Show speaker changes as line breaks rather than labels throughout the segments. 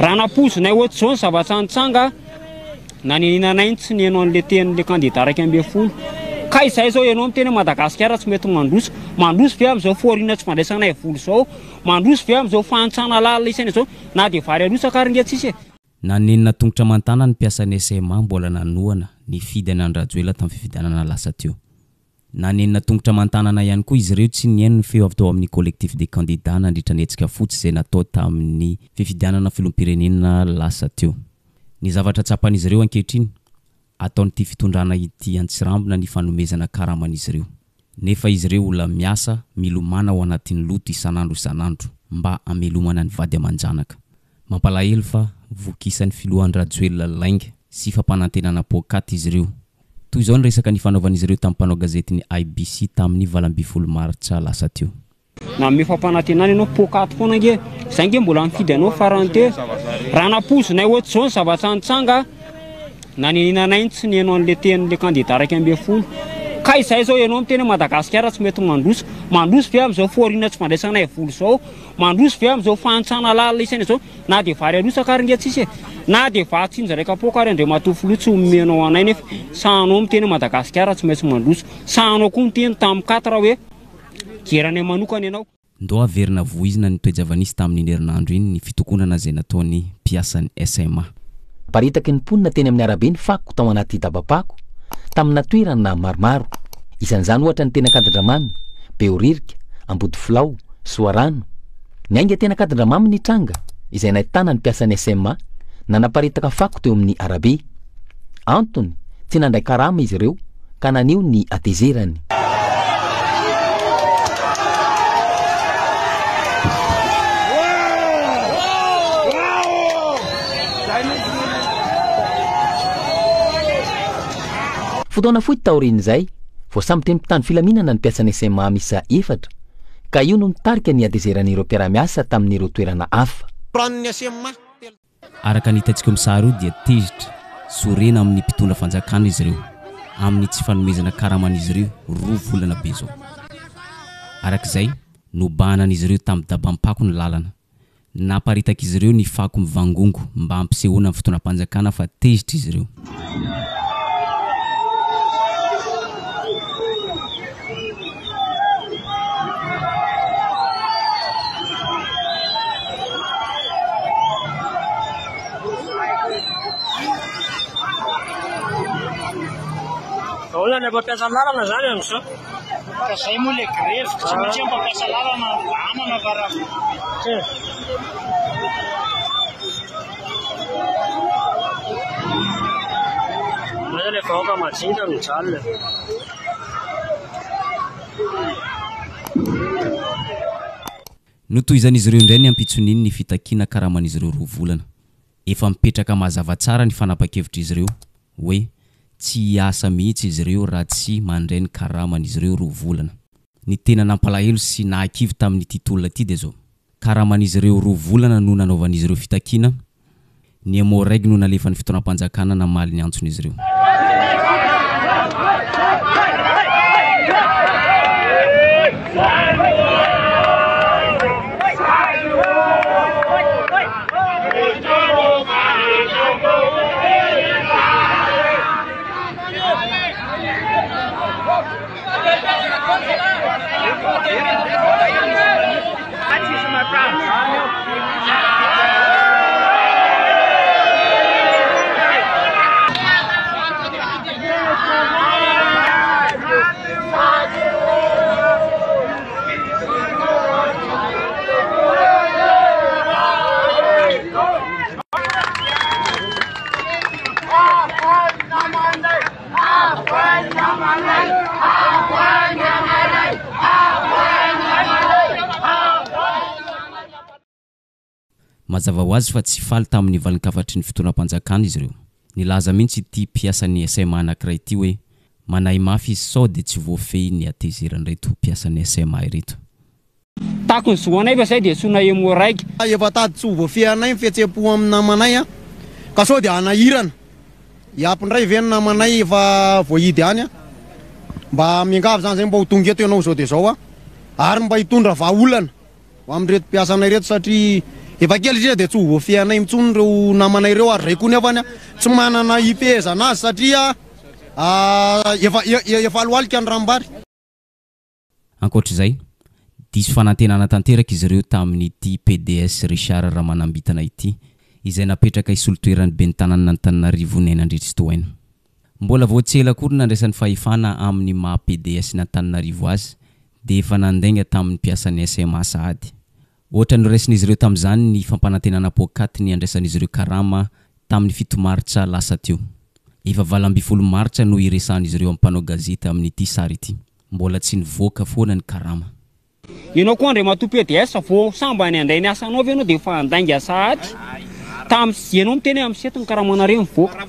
raha napozonay ohatry zao ny zavatra nitsanga na ninanay tsy nihaino an'le tenin'le candidat raiky amby folo ka izay zao ianao amin'ny teny Madagasikara tsy mety mandroso ve amin'izao foariana tsy fandraisanay volo zao mandroso ve amin'izao fantsana lalina isaina zao na dia vary arosaka ary ngia tsisy
nanenina tongotra mantana ny mpiasan'ny SMA mbola nanoana ny fidana ny Rajoelina tamin'ny fifidianana lasa teo. Nanenina tongotra mantanana ihany koa izy ireo tsy nihaino ny feo avy tao amin'ny collectif des candidats nandritra ny hetsika fotsy izay natao tamin'ny fifidianana filoham-pirenena lasa teo. Ny zavatra tsapan'izy ireo ankehitriny ataon'ity fitondrana ity Antsirambina ny fanomezana karaman'izy ireo. Nefa izy ireo olona miasa milomana ao anatin'ny loto isanandro mba amelomana ny vady aman-janaka. Mampalahelo fa vokisan'ny filohan'ny Rajoelina lainga sy fampanantenana pokaty izy ireo. Toy izao ny resaka ny fanaovan'izy ireo tamin'ny mpanao gazety ny IBC tamin'ny 20 Martsa lasa teo.
Na me fampanantenana ianao pokaty foana nge izay nge mbola mifidy anao farany teo raha napozonay ohatry zao ny zavatra nitsanga na ninanay tsy nihaino an'le tenin'le candidat raiky amby folo ka izay zao ianao amin'ny teny Madagasikara tsy mety mandroso ve amin'izao foariana tsy fandraisanay volo zao mandroso ve amin'izao fantsana lalina isaina zao na dia vary arosaka ary ngia tsisy na dia vatsinja raika poka ary Andriamatoa Filoha tsy omenao anay nefa sahanao amin'ny teny Madagasikara tsy maintsy mandroso sahanao koa miteny tamin'ny 4 hoe geranay manokana ianao.
Ndao averina voizina ny toe-javanisy tamin'ny herinandro iny ny fitokonana izay nataony mpiasan'ny SMA.
Paritaky ny mponina teny amin'ny arabe ny fako tao anaty dabapako tamina toerana maromaro isan'izany ohatra ny tena Kadandramamy, Beoririka, Ambodifilao, Soarano. Ny ainga tena Kadandramamy ny tranga izay nahitana ny mpiasan'ny SMA nanaparitaka fako teo amin'ny arabe. Antony tsy nandray karama izy ireo ka nanio ny atezerany. Fotoana fohy taorian'izay vao samy teny mpitany filaminana ny mpiasan'ny SMA misa 4 ka io no nitarika ny adezeran'ireo mpiara-miasa tamin'ireo toerana hafa.
Araka ny hitantsika amin'ny sary io dia tezitra sorena amin'ny mpitondra fanjakana izy ireo amin'ny tsy fanomezana karaman'izy ireo 2 volana be zao. Arak'izay nobanan'izy ireo tamin'ny dabampako ny lalana. Naparitaka izy ireo ny fako mivangongo mba ampisehoana amin'ny fitondram-panjakana fa tezitra izy ireo.
Olha, ne mampiasa lalana zany amin'izao. Ka zay moa le greve tsy maintsy mampiasa lalana amana varavo. Maya le vahoaka majinga mijalona.
Notohizan'izy ireo indray ny ampitsoniny ny fitakiana karaman'izy ireo 2 volana. Efa mipetraka mazava tsara ny fanapa-kevitra izy ireo hoe tsy hiasa mihitsy izy ireo raha tsy mandray ny karaman'izy ireo 2 volana. Ny tena nampalahelo sy nahakivy tamin'ity tolona ity dia zao. Karaman'izy ireo 2 volana no nanaovan'izy ireo fitakiana. Ny Amoreg no nalefan'ny fitondram-panjakana namaly ny antson'izy ireo. Mazava ho azy fa tsy faly tamin'ny valan-kafatry ny fitondram-panjakana izy ireo. Nilaza mihitsy ity mpiasan'ny SMA anankiray ity hoe manahy mafy izy sao dia tsy voafehy ny atezeran'ireto mpiasan'ny SMA ireto.
Takony zoanay fa zay dia sona Amoreg.
Efa tady tsy voafehy anay fihetsem-po amin'ny namanay ka sao dia anahirana. Iampindray ve ny namanay efa voahidy any mba miangavy zany zay mba ho tonga eto ianao zao dia zao ary mba hitondra vahaolana ho amin'ireto mpiasanay reto satria efa kely satria dia tsy ho voafianay mitsony reo namanay ireo ary ray koa nefany tsy manana ifehezana azy satria efa aloalika ny rambary.
Ankoatr'izay, diso fanantenana tanteraka izy ireo tamin'ity PDS Richard Ramanambitana ity, izay napetraka isolon-toerany ben'ny tanàna Antananarivo nandritry-toaina. Mbola voatsela kory nandraisan'ny fahefana amin'ny maha PDS n'Antananarivo azy, dia efa nandainga tamin'ny mpiasan'ny SMA sahady. Ohatra ny raisin'izy ireo tamin'izany ny fampanantenana pôkaty ny andraisan'izy ireo karama tamin'ny 7 Martsa lasa teo. Efa 12 Martsa no iresahan'izy ireo ampanao gazety amin'ity sary ity. Mbola tsy nivoaka foana ny karama.
Ianao koa andray mato PDS vao samba ny andray ny asanao avy ianao dia efa andainga sahady. Ianao miteny amin'ny seto ny karamanareo mivoaka.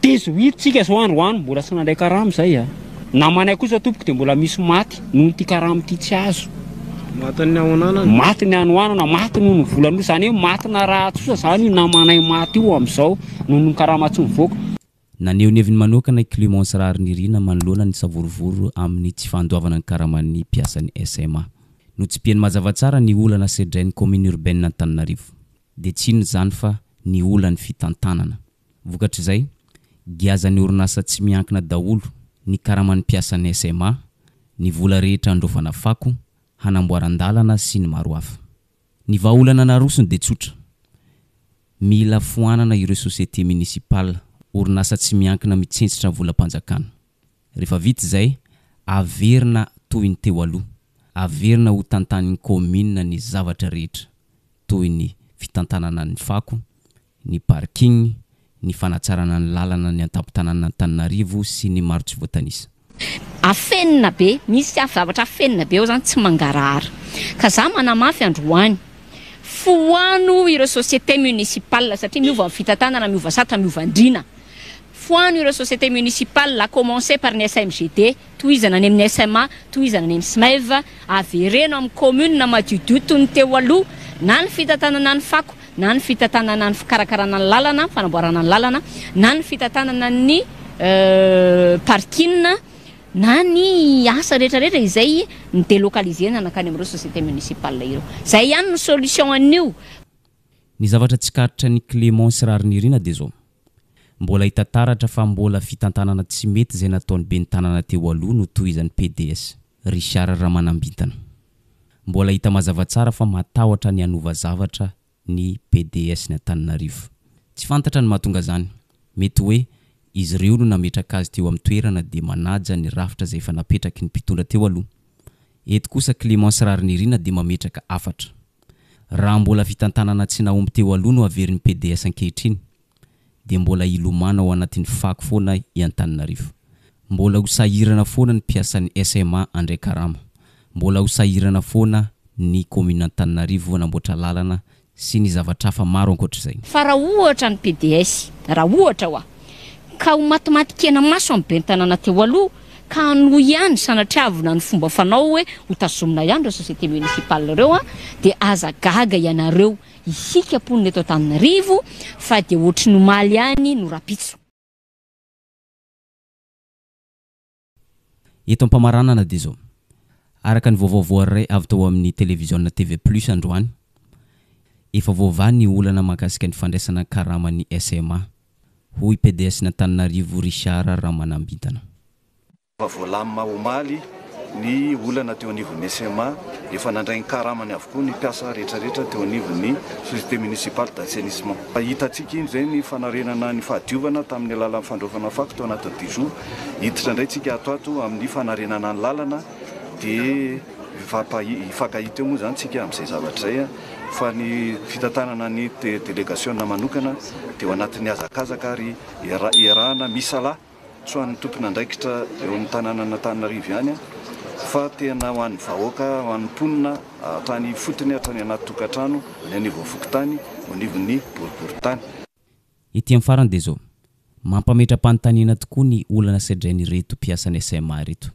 Dézoitsika zao androany mbola tsy nandray karama zay. Namanay kosa tompoko dia mbola misy maty noho ity karama ity tsy azo. Maty ny anoanana, maty noho ny volana zany hoe maty na raha tsosa zany io namanay maty io amin'izao noho ny karama tsy mivoaka.
Naneo ny heviny manokana Clémence Rarinirina manoloana ny savorovoro amin'ny tsy fandoavana ny karaman'ny mpiasan'ny SMA. Notsipiany mazava tsara ny olana sedrain'ny commune urbaine Antananarivo. Dia tsino zany fa ny olan'ny fitantanana. Vokatr'izay, giazan'ny orinasa tsy miankina daholo ny karaman'ny mpiasan'ny SMA, ny vola rehetra androfana fako, hanamboaran-dalana sy ny maro hafa. Ny vahaolana narosony dia tsotra. Mila foanana ireo société municipale, orinasa tsy miankina mitsentsitra volam-panjakana. Rehefa vita izay, averina toy ny teo aloha. Averina ho tantanin'ny commune ny zavatra rehetra, toy ny fitantanana ny fako, ny parking, ny fanatsarana ny lalana ny an-tampon-tanàna Antananarivo sy ny maro tsy voatanisa.
Afenina be, misy zavatra afenina be ao zany tsy mangarahara. Ka za manamafy androany. Foano ireo société municipale satria miova amin'ny fitantanana, miova satra, miova andrina. Foano ireo société municipale a commencé par ny SMGD, tohizana any amin'ny SMA, tohizana any amin'ny SMEV, avereno amin'ny commune na madiodio toy ny teo aloha, na ny fitantanana ny fako, na ny fitantanana ny fikarakarana ny lalana, fanamboarana ny lalana, na ny fitantanana ny parking, na ny asa rehetrarehetra izay ny délocalisena nakany amin'ireo société municipale ireo. Zay ihany ny solution an'io.
Ny zavatra tsikaritra ny Clémence Rarinirina dia zao. Mbola hita taratra fa mbola fitantanana tsy mety izay nataony ben'ny tanàna teo aloha no tohizan'ny PDS Richard Ramanambitana. Mbola hita mazava tsara fa matahotra ny hanova zavatra ny PDS ny Antananarivo. Tsy fantatra ny mahatonga zany. Mety hoe izy ireo no nametraka azy teo amin'ny toerana dia manaja ny rafitra izay efa napetraky ny mpitondra teo aloha. Eto kosa Clémence Rarinirina dia mametraka afatra. Raha mbola fitantanana tsy nahomby teo aloha no averin'ny PDS ankehitriny, dia mbola ilomana ao anatin'ny fako foana i Antananarivo. Mbola ho sahirana foana ny mpiasan'ny SMA andray karama. Mbola ho sahirana foana ny commune Antananarivo hanamboatra lalana sy ny zavatra hafa maro ankoatr'izay.
Fa raha ohatra ny PDS, raha ohatra hoa, ka ho matimatikena maso amin'ny ben'ny tanàna teo aloha, ka no ihany sanatriavina ny fomba fanao hoe ho tazomina ihany ireo société municipale ireo dia aza gaga ianareo isika poniny eto Antananarivo fa dia ohatry no maly ihany no rapitso.
Eto ampamaranana dia zao. Araka ny vaovao iray avy tao amin'ny télévision TV Plus androany, efa vaovao ny olana mahakasika ny fandraisana karaman'ny SMA hoy PDS n'Antananarivo Richard Ramanambitana.
Voalamina omaly ny olana teo anivon'ny SMA efa nandray ny karamany avokoa ny mpiasa rehetrarehetra teo anivon'ny société municipale d'assainissement. Hitantsika iny zay ny fanarenana ny fahadiovana tamin'ny alalan'ny fandrofana fako teo anatin'ny 10 jours. Hiditra indray tsika ato amin'ny fanarenana ny lalana dia hifankahita eo moa zany tsika amin'izay zavatra izay fa ny fitantanana ny délégation manokana dia ao anatin'ny azakazaka ary iarahana misala so an'ny tompona andraikitra eo amin'ny tanàna Antananarivo ihany fa tena ho an'ny vahoaka, ho an'ny mponina hatrany fotony hatrany anaty tokantrano ny anivon'ny fokotany, anivon'ny boriboritany.
Ety amin'ny farany dia zao, mampametra-panontaniana tokoa ny olana sedrainy reto mpiasan'ny SMA reto.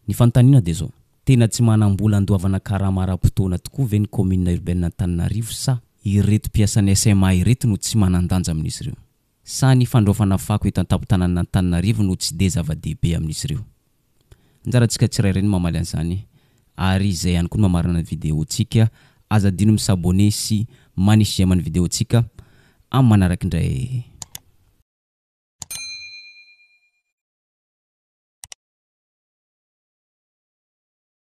Ny fanontaniana dia zao, tena tsy manam-bola andoavana karama ara-potoana tokoa ve ny commune urbaine Antananarivo sa ireto mpiasan'ny SMA ireto no tsy manandanja amin'izy ireo? Sa ny fandraofana fako eto an-tampon-tanàna Antananarivo no tsy dia zava-dehibe amin'izy ireo? Anjarantsika tsirairay ny mamaly an'izany ary izay ihany koa mamarana video tsika aza dino misabone sy manisy zay amany videotsika amin'ny manaraka indray.